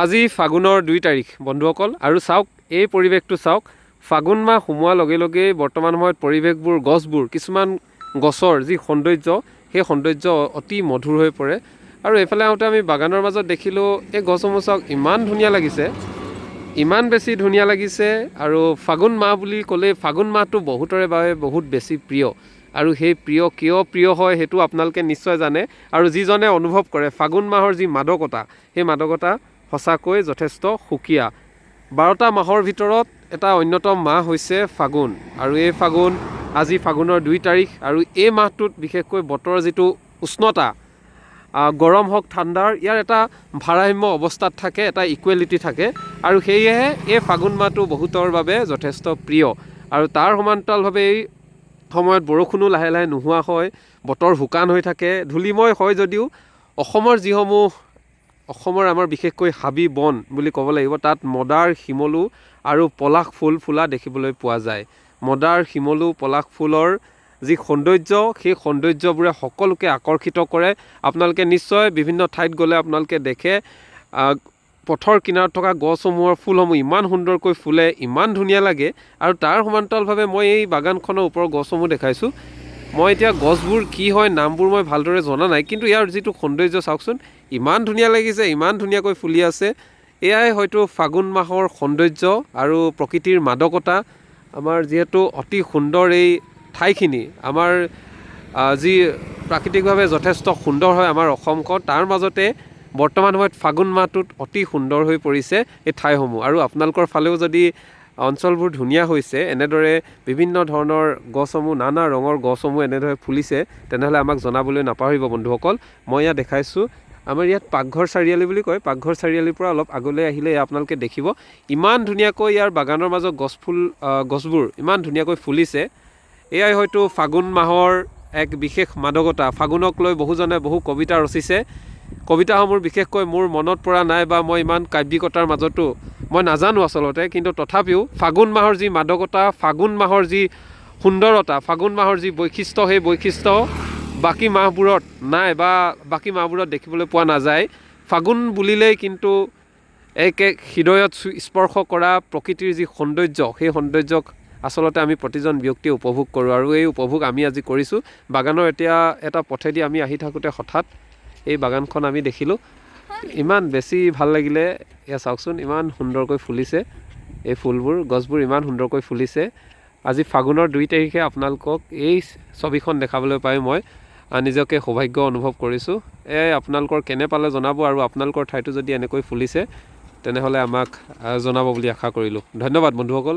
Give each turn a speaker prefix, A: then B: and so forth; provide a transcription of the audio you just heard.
A: আজি ফাগুনৰ 2 তাৰিখ বন্ধুসকল আৰু চাওক এই পৰিৱেশটো চাওক ফাগুন মাহ সোমোৱাৰ লগে লগে বৰ্তমান সময়ত পৰিৱেশবোৰ গছবোৰ কিছুমান গছৰ যি সৌন্দৰ্য সেই সৌন্দৰ্য অতি মধুৰ হৈ পৰে আৰু এফালে আহোঁতে আমি বাগানৰ মাজত দেখিলোঁ এই গছসমূহ চাওক ইমান ধুনীয়া লাগিছে ইমান বেছি ধুনীয়া লাগিছে আৰু ফাগুন মাহ বুলি ক'লে ফাগুন মাহটো বহুতৰে বাবে বহুত বেছি প্ৰিয় আৰু সেই প্ৰিয় কিয় প্ৰিয় হয় সেইটো আপোনালোকে নিশ্চয় জানে আৰু যিজনে অনুভৱ কৰে ফাগুন মাহৰ যি মাদকতা সেই মাদকতা সঁচাকৈ যথেষ্ট সুকীয়া 12টা মাহৰ ভিতৰত এটা অন্যতম মাহ হৈছে ফাগুন আৰু এই ফাগুন আজি ফাগুনৰ 2 তাৰিখ আৰু এই মাহটোত বিশেষকৈ বতৰৰ যিটো উষ্ণতা গৰম হওক ঠাণ্ডাৰ ইয়াৰ এটা ভাৰসাম্য অৱস্থাত থাকে এটা ইকুৱেলিটি থাকে আৰু সেয়েহে এই ফাগুন মাহটো বহুতৰ বাবে যথেষ্ট প্ৰিয় আৰু তাৰ সমান্তৰালভাৱে এই সময়ত বৰষুণো লাহে লাহে নোহোৱা হয় বতৰ শুকান হৈ থাকে ধূলিময় হয় যদিও অসমৰ আমাৰ বিশেষকৈ হাবি বন বুলি ক'ব লাগিব তাত মদাৰ শিমলু আৰু পলাশ ফুল ফুলা দেখিবলৈ পোৱা যায় মদাৰ শিমলু পলাশ ফুলৰ যি সৌন্দৰ্য সেই সৌন্দৰ্যবোৰে সকলোকে আকৰ্ষিত কৰে আপোনালোকে নিশ্চয় বিভিন্ন ঠাইত গ'লে আপোনালোকে দেখে পথৰ কিনাৰত থকা গছসমূহৰ ফুলসমূহ ইমান সুন্দৰকৈ ফুলে ইমান ধুনীয়া লাগে আৰু তাৰ সমান্তৰালভাৱে মই এই বাগানখনৰ ওপৰৰ গছসমূহ দেখাইছোঁ মই এতিয়া গছবোৰ কি হয় নামবোৰ মই ভালদৰে জনা নাই কিন্তু ইয়াৰ যিটো সৌন্দৰ্য চাওকচোন ইমান ধুনীয়া লাগিছে ইমান ধুনীয়াকৈ ফুলি আছে এয়াই হয়তো ফাগুন মাহৰ সৌন্দৰ্য আৰু প্ৰকৃতিৰ মাদকতা আমাৰ যিহেতু অতি সুন্দৰ এই ঠাইখিনি আমাৰ যি প্ৰাকৃতিকভাৱে যথেষ্ট সুন্দৰ হয় আমাৰ অসমখন তাৰ মাজতে বৰ্তমান সময়ত ফাগুন মাহটোত অতি সুন্দৰ হৈ পৰিছে এই ঠাইসমূহ আৰু আপোনালোকৰ ফালেও যদি অঞ্চলবোৰ ধুনীয়া হৈছে এনেদৰে বিভিন্ন ধৰণৰ গছসমূহ নানা ৰঙৰ গছসমূহ এনেদৰে ফুলিছে তেনেহ'লে আমাক জনাবলৈ নাপাহৰিব বন্ধুসকল মই ইয়াত দেখাইছোঁ আমাৰ ইয়াত পাকঘৰ চাৰিআলি বুলি কয় পাকঘৰ চাৰিআলিৰ পৰা অলপ আগলৈ আহিলে আপোনালোকে দেখিব ইমান ধুনীয়াকৈ ইয়াৰ বাগানৰ মাজত গছবোৰ ইমান ধুনীয়াকৈ ফুলিছে এয়াই হয়তো ফাগুন মাহৰ এক বিশেষ মাদকতা ফাগুনক লৈ বহুজনে বহু কবিতা ৰচিছে কবিতাসমূহ বিশেষকৈ মোৰ মনত পৰা নাই বা মই ইমান কাব্যিকতাৰ মাজতো মই নাজানো আচলতে কিন্তু তথাপিও ফাগুন মাহৰ যি মাদকতা ফাগুন মাহৰ যি সুন্দৰতা ফাগুন মাহৰ যি বৈশিষ্ট্য সেই বৈশিষ্ট্য বাকী মাহবোৰত নাই বা বাকী মাহবোৰত দেখিবলৈ পোৱা নাযায় ফাগুন বুলিলেই কিন্তু এক হৃদয়ত স্পৰ্শ কৰা প্ৰকৃতিৰ যি সৌন্দৰ্য সেই সৌন্দৰ্যক আচলতে আমি প্ৰতিজন ব্যক্তিয়ে উপভোগ কৰোঁ আৰু এই উপভোগ আমি আজি কৰিছোঁ বাগানৰ এতিয়া এটা পথেদি আমি আহি থাকোঁতে হঠাৎ এই বাগানখন আমি দেখিলোঁ ইমান বেছি ভাল লাগিলে এয়া চাওকচোন ইমান সুন্দৰকৈ ফুলিছে এই ফুলবোৰ গছবোৰ ইমান সুন্দৰকৈ ফুলিছে আজি ফাগুনৰ 2 তাৰিখে আপোনালোকক এই ছবিখন দেখাবলৈ পাই মই নিজকে সৌভাগ্য অনুভৱ কৰিছোঁ এয়াই আপোনালোকৰ কেনে পালে জনাব আৰু আপোনালোকৰ ঠাইতো যদি এনেকৈ ফুলিছে তেনেহ'লে আমাক জনাব বুলি আশা কৰিলোঁ ধন্যবাদ বন্ধুসকল।